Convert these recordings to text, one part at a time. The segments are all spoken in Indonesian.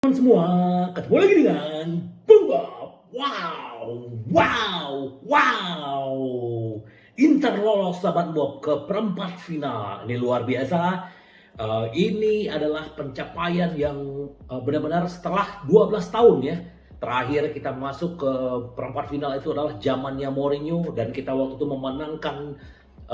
Teman semua, ketemu lagi dengan Bung Bob. Wow, wow, wow. Inter lolos sahabat Bob ke perempat final. Ini luar biasa. Ini adalah pencapaian yang benar-benar setelah 12 tahun ya. Terakhir kita masuk ke perempat final itu adalah zamannya Mourinho dan kita waktu itu memenangkan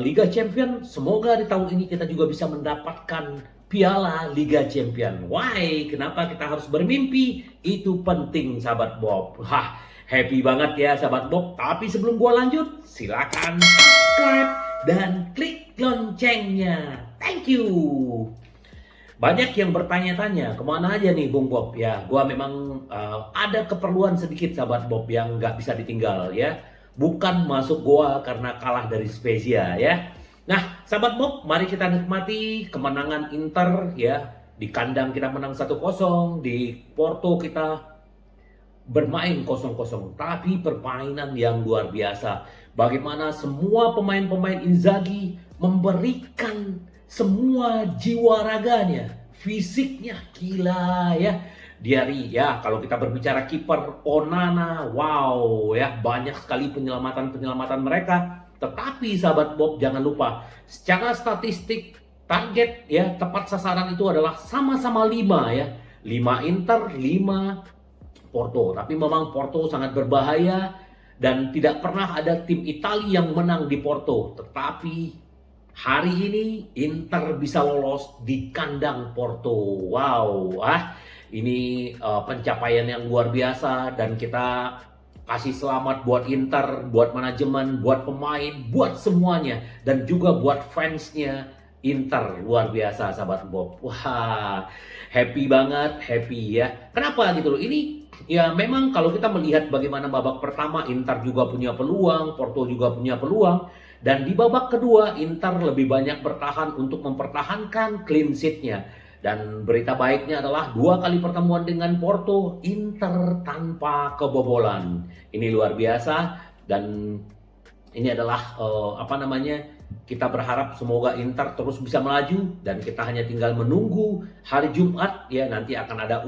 Liga Champion. Semoga di tahun ini kita juga bisa mendapatkan Piala Liga Champion. Why? Kenapa kita harus bermimpi? Itu penting sahabat Bob. Hah, happy banget ya sahabat Bob. Tapi sebelum gua lanjut, silakan subscribe dan klik loncengnya. Thank you. Banyak yang bertanya-tanya, kemana aja nih Bung Bob? Ya, gua memang ada keperluan sedikit sahabat Bob yang nggak bisa ditinggal ya. Bukan masuk gua karena kalah dari Spezia ya. Nah, sahabat Bob, mari kita nikmati kemenangan Inter ya. Di kandang kita menang 1-0, di Porto kita bermain 0-0, tapi permainan yang luar biasa. Bagaimana semua pemain-pemain Inzaghi memberikan semua jiwa raganya, fisiknya gila ya. Dari ya kalau kita berbicara kiper Onana, wow ya banyak sekali penyelamatan mereka. Tetapi sahabat Bob jangan lupa, secara statistik target ya tepat sasaran itu adalah sama-sama 5 ya. 5 Inter, 5 Porto. Tapi memang Porto sangat berbahaya dan tidak pernah ada tim Italia yang menang di Porto. Tetapi hari ini Inter bisa lolos di kandang Porto. Wow, ini pencapaian yang luar biasa dan kita kasih selamat buat Inter, buat manajemen, buat pemain, buat semuanya dan juga buat fansnya Inter. Luar biasa sahabat Bob. Wah, happy banget, happy ya. Kenapa gitu loh? Ini ya memang kalau kita melihat bagaimana babak pertama Inter juga punya peluang, Porto juga punya peluang. Dan di babak kedua Inter lebih banyak bertahan untuk mempertahankan clean sheet-nya. Dan berita baiknya adalah 2 kali pertemuan dengan Porto, Inter tanpa kebobolan. Ini luar biasa dan ini adalah kita berharap semoga Inter terus bisa melaju dan kita hanya tinggal menunggu hari Jumat ya, nanti akan ada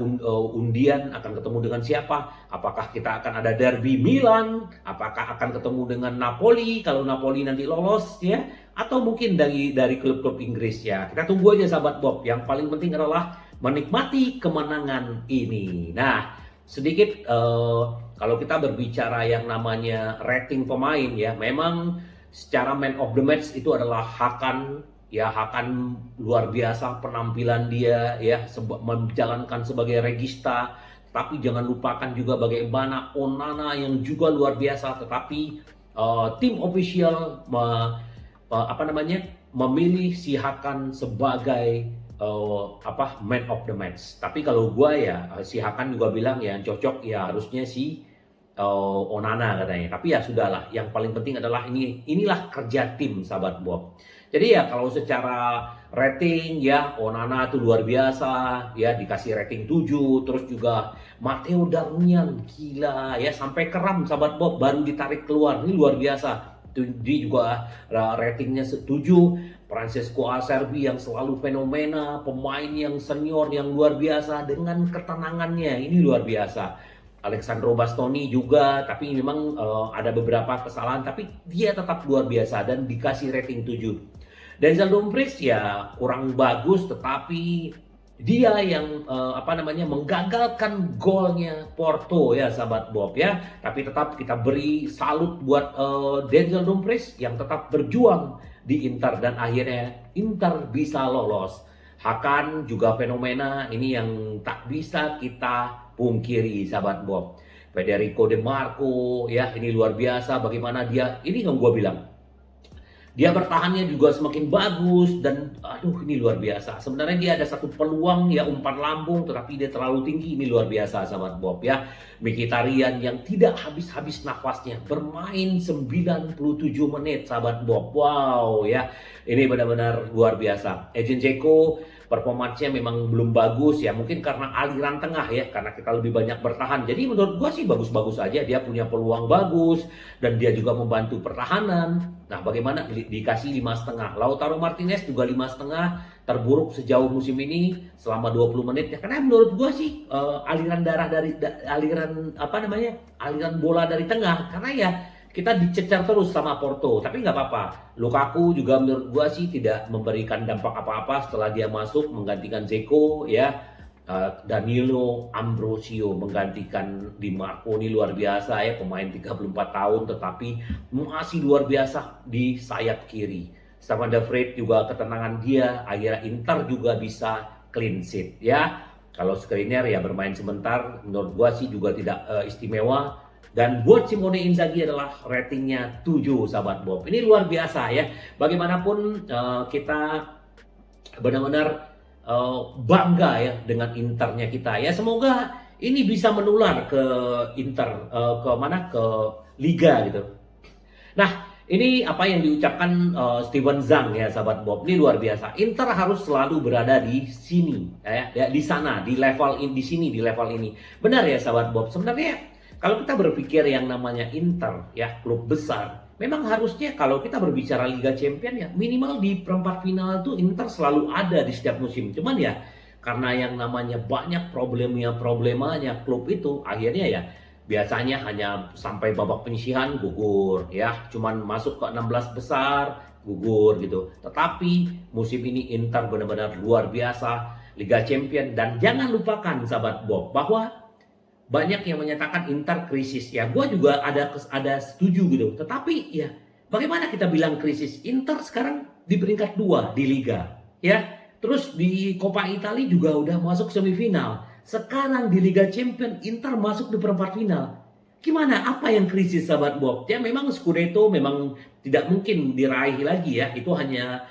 undian akan ketemu dengan siapa, apakah kita akan ada derby Milan, apakah akan ketemu dengan Napoli kalau Napoli nanti lolos ya, atau mungkin dari klub-klub Inggris ya. Kita tunggu aja sahabat Bob. Yang paling penting adalah menikmati kemenangan ini. Nah, sedikit kalau kita berbicara yang namanya rating pemain ya, memang secara man of the match itu adalah Hakan ya. Hakan luar biasa penampilan dia ya, menjalankan sebagai regista. Tapi jangan lupakan juga bagaimana Onana yang juga luar biasa. Tetapi tim official memilih si Hakan sebagai man of the match. Tapi kalau gua ya si Hakan juga bilang ya cocok ya harusnya si Onana katanya. Tapi ya sudahlah, yang paling penting adalah inilah kerja tim sahabat Bob. Jadi ya kalau secara rating ya Onana itu luar biasa ya, dikasih rating 7. Terus juga Matteo Darmian gila ya, sampai kram sahabat Bob baru ditarik keluar. Ini luar biasa. Dia juga ratingnya 7. Francesco Acerbi yang selalu fenomena, pemain yang senior yang luar biasa dengan ketenangannya, ini luar biasa. Alessandro Bastoni juga, tapi memang ada beberapa kesalahan, tapi dia tetap luar biasa dan dikasih rating 7. Denzel Dumfries ya kurang bagus, tetapi dia yang menggagalkan golnya Porto ya sahabat Bob ya. Tapi tetap kita beri salut buat Denzel Dumfries yang tetap berjuang di Inter dan akhirnya Inter bisa lolos. Hakan juga fenomena, ini yang tak bisa kita pungkiri sahabat Bob. Federico De Marco ya, ini luar biasa bagaimana dia, ini yang gue bilang, dia bertahannya juga semakin bagus dan aduh ini luar biasa. Sebenarnya dia ada satu peluang ya umpan lambung, tetapi dia terlalu tinggi. Ini luar biasa sahabat Bob ya. Mkhitaryan yang tidak habis-habis nafasnya bermain 97 menit sahabat Bob. Wow ya. Ini benar-benar luar biasa. Edin Dzeko performance-nya memang belum bagus ya, mungkin karena aliran tengah ya, karena kita lebih banyak bertahan. Jadi menurut gua sih bagus-bagus aja, dia punya peluang bagus dan dia juga membantu pertahanan. Nah, bagaimana dikasih 5,5. Lautaro Martinez juga 5,5, terburuk sejauh musim ini selama 20 menit ya. Karena menurut gua sih aliran darah dari aliran apa namanya? Aliran bola dari tengah, karena ya kita dicecar terus sama Porto, tapi nggak apa-apa. Lukaku juga menurut gua sih tidak memberikan dampak apa-apa setelah dia masuk menggantikan Dzeko ya. Danilo Ambrosio menggantikan Di Marco, ini luar biasa ya, pemain 34 tahun tetapi masih luar biasa di sayap kiri. Sama De Vrij juga ketenangan dia, akhirnya Inter juga bisa clean sheet ya. Kalau Skriniar ya bermain sebentar, menurut gua sih juga tidak istimewa. Dan buat Simone Inzaghi adalah ratingnya 7, sahabat Bob. Ini luar biasa ya. Bagaimanapun kita benar-benar bangga ya dengan Internya kita ya. Semoga ini bisa menular ke Inter, ke mana, ke Liga gitu. Nah, ini apa yang diucapkan Steven Zhang ya, sahabat Bob. Ini luar biasa. Inter harus selalu berada di sini ya, di sana, di level ini, di sini, di level ini. Benar ya, sahabat Bob. Sebenarnya kalau kita berpikir yang namanya Inter ya, klub besar, memang harusnya kalau kita berbicara Liga Champions ya minimal di perempat final tuh Inter selalu ada di setiap musim. Cuman ya karena yang namanya banyak problemanya klub itu, akhirnya ya biasanya hanya sampai babak penyisihan gugur ya, cuman masuk ke 16 besar gugur gitu. Tetapi musim ini Inter benar-benar luar biasa Liga Champions. Dan jangan lupakan sahabat Bob bahwa banyak yang menyatakan Inter krisis ya, gue juga ada setuju gitu. Tetapi ya bagaimana kita bilang krisis? Inter sekarang di peringkat 2 di Liga ya, terus di Coppa Italia juga udah masuk semifinal. Sekarang di Liga Champions Inter masuk di perempat final. Gimana? Apa yang krisis, sahabat Bob? Ya memang Scudetto memang tidak mungkin diraih lagi ya. Itu hanya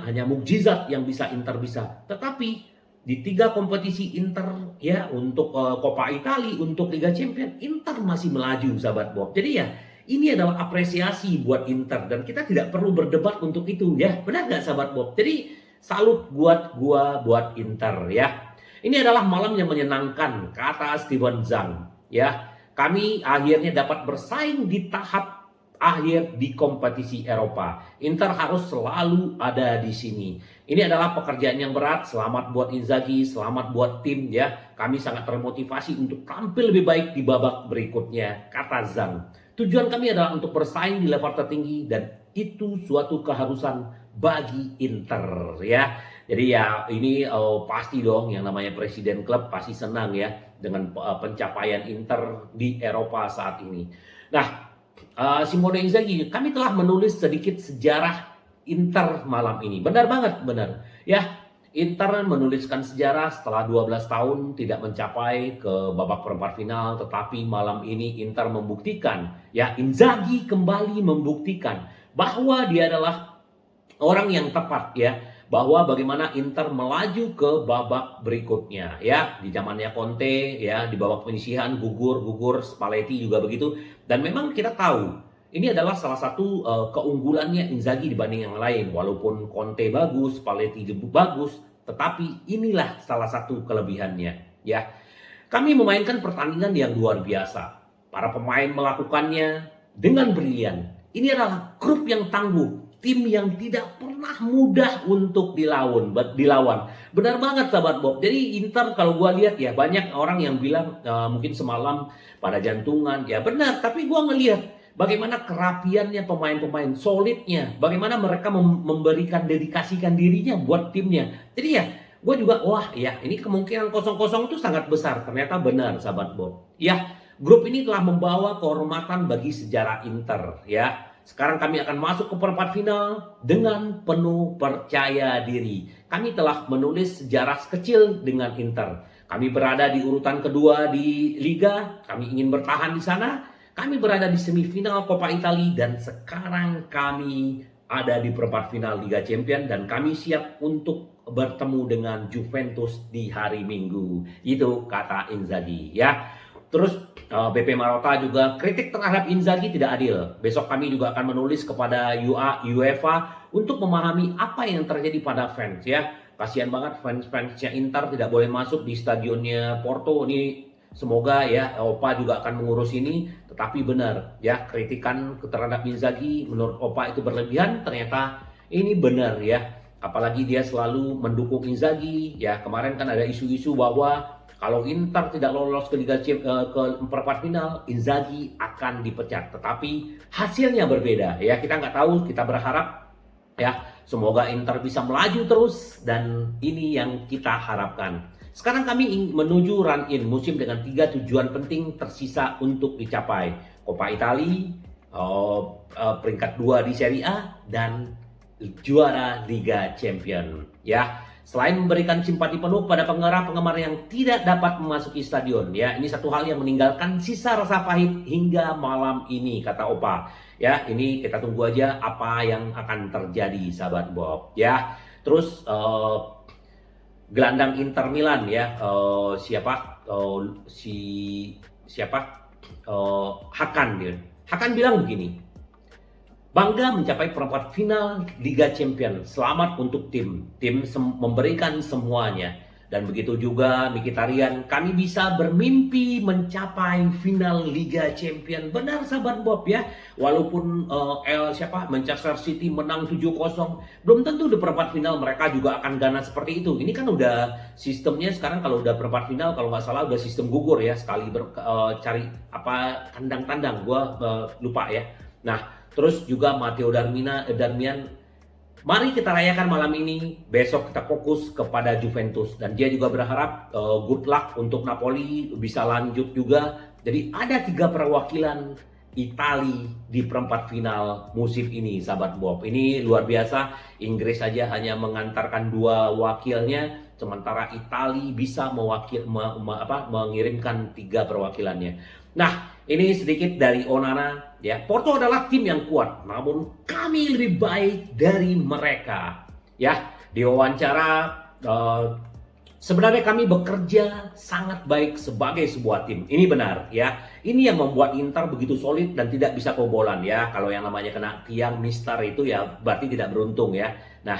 hanya mukjizat yang bisa Inter bisa. Tetapi di 3 kompetisi Inter ya, untuk Coppa Italia, untuk Liga Champions, Inter masih melaju, sahabat Bob. Jadi ya ini adalah apresiasi buat Inter dan kita tidak perlu berdebat untuk itu ya. Benar nggak, sahabat Bob? Jadi salut buat gua, buat Inter ya. Ini adalah malam yang menyenangkan, kata Steven Zhang ya. Kami akhirnya dapat bersaing di tahap akhir di kompetisi Eropa. Inter harus selalu ada di sini. Ini adalah pekerjaan yang berat. Selamat buat Inzaghi, selamat buat tim ya. Kami sangat termotivasi untuk tampil lebih baik di babak berikutnya, kata Zhang. Tujuan kami adalah untuk bersaing di level tertinggi dan itu suatu keharusan bagi Inter ya. Jadi ya ini pasti dong yang namanya presiden klub pasti senang ya dengan pencapaian Inter di Eropa saat ini. Nah, Simone Inzaghi, kami telah menulis sedikit sejarah Inter malam ini. Benar banget, benar. Ya, Inter menuliskan sejarah setelah 12 tahun tidak mencapai ke babak perempat final, tetapi malam ini Inter membuktikan, ya Inzaghi kembali membuktikan bahwa dia adalah orang yang tepat ya, bahwa bagaimana Inter melaju ke babak berikutnya ya. Di zamannya Conte ya, di babak penyisihan gugur Spalletti juga begitu. Dan memang kita tahu ini adalah salah satu keunggulannya Inzaghi dibanding yang lain. Walaupun Conte bagus, Spalletti bagus, tetapi inilah salah satu kelebihannya ya. Kami memainkan pertandingan yang luar biasa. Para pemain melakukannya dengan brilian. Ini adalah grup yang tangguh, tim yang tidak pernah mudah untuk dilawan. Benar banget, sahabat Bob. Jadi Inter kalau gua lihat ya, banyak orang yang bilang mungkin semalam pada jantungan. Ya benar, tapi gua ngelihat bagaimana kerapiannya pemain-pemain, solidnya, bagaimana mereka memberikan dedikasikan dirinya buat timnya. Jadi ya gue juga wah ya ini kemungkinan 0-0 itu sangat besar. Ternyata benar, sahabat Bob. Ya, grup ini telah membawa kehormatan bagi sejarah Inter ya. Sekarang kami akan masuk ke perempat final dengan penuh percaya diri. Kami telah menulis sejarah kecil dengan Inter. Kami berada di urutan kedua di Liga. Kami ingin bertahan di sana. Kami berada di semifinal Coppa Italia dan sekarang kami ada di perempat final Liga Champions dan kami siap untuk bertemu dengan Juventus di hari Minggu. Itu kata Inzaghi ya. Terus BP Marotta juga kritik terhadap Inzaghi tidak adil. Besok kami juga akan menulis kepada UEFA untuk memahami apa yang terjadi pada fans ya. kasihan banget fans-fansnya Inter tidak boleh masuk di stadionnya Porto. Ini semoga ya Opa juga akan mengurus ini. Tetapi benar ya, kritikan terhadap Inzaghi menurut Opa itu berlebihan. Ternyata ini benar ya. Apalagi dia selalu mendukung Inzaghi ya. Kemarin kan ada isu-isu bahwa kalau Inter tidak lolos ke ke perempat final, Inzaghi akan dipecat. Tetapi hasilnya berbeda ya. Kita nggak tahu, kita berharap ya semoga Inter bisa melaju terus, dan ini yang kita harapkan. Sekarang kami menuju run-in musim dengan 3 tujuan penting tersisa untuk dicapai. Coppa Italia, peringkat 2 di Serie A, dan juara Liga Champion. Ya, selain memberikan simpati penuh pada penggemar yang tidak dapat memasuki stadion, ya ini satu hal yang meninggalkan sisa rasa pahit hingga malam ini, kata Opa. Ya, ini kita tunggu aja apa yang akan terjadi, sahabat Bob. Ya, terus gelandang Inter Milan ya, Hakan dia. Hakan bilang begini. Bangga mencapai perempat final Liga Champions. Selamat untuk tim. Tim memberikan semuanya. Dan begitu juga Mkhitaryan, kami bisa bermimpi mencapai final Liga Champions. Benar sahabat Bob ya. Walaupun Manchester City menang 7-0, belum tentu di perempat final mereka juga akan ganas seperti itu. Ini kan udah sistemnya sekarang, kalau udah perempat final kalau nggak salah udah sistem gugur ya. Sekali cari kandang tandang, gua lupa ya. Nah, terus juga Matteo Darmian, mari kita rayakan malam ini, besok kita fokus kepada Juventus. Dan dia juga berharap good luck untuk Napoli bisa lanjut juga. Jadi ada 3 perwakilan Italia di perempat final musim ini, sahabat Bob. Ini luar biasa, Inggris saja hanya mengantarkan 2 wakilnya, sementara Italia bisa mengirimkan 3 perwakilannya. Nah, ini sedikit dari Onana ya. Porto adalah tim yang kuat, namun kami lebih baik dari mereka. Ya, di wawancara sebenarnya kami bekerja sangat baik sebagai sebuah tim. Ini benar ya. Ini yang membuat Inter begitu solid dan tidak bisa kebobolan ya. Kalau yang namanya kena tiang mistar itu ya berarti tidak beruntung ya. Nah,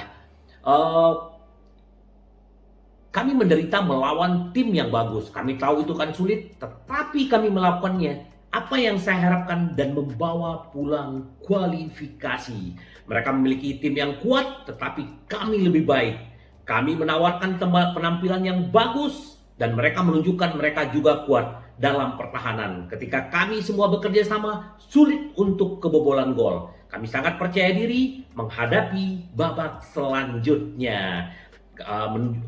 kami menderita melawan tim yang bagus. Kami tahu itu kan sulit, tetapi kami melakukannya. Apa yang saya harapkan dan membawa pulang kualifikasi. Mereka memiliki tim yang kuat, tetapi kami lebih baik. Kami menawarkan penampilan yang bagus, dan mereka menunjukkan mereka juga kuat dalam pertahanan. Ketika kami semua bekerja sama, sulit untuk kebobolan gol. Kami sangat percaya diri menghadapi babak selanjutnya.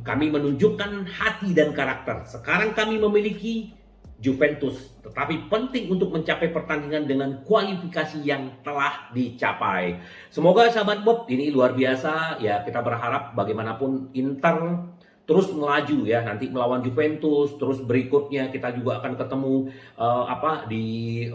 Kami menunjukkan hati dan karakter. Sekarang kami memiliki Juventus, tetapi penting untuk mencapai pertandingan dengan kualifikasi yang telah dicapai. Semoga sahabat Bob, ini luar biasa ya. Kita berharap bagaimanapun Inter terus melaju ya, nanti melawan Juventus. Terus berikutnya kita juga akan ketemu di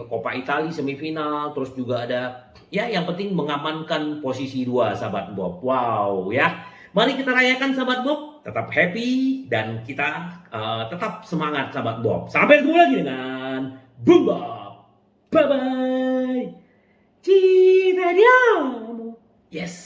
Coppa Italia semifinal. Terus juga ada ya, yang penting mengamankan posisi 2 sahabat Bob. Wow ya. Mari kita rayakan sahabat Bob, tetap happy dan kita tetap semangat sahabat Bob. Sampai ketemu lagi dengan Boom Bob. Bye bye. Ci vediamo. Yes.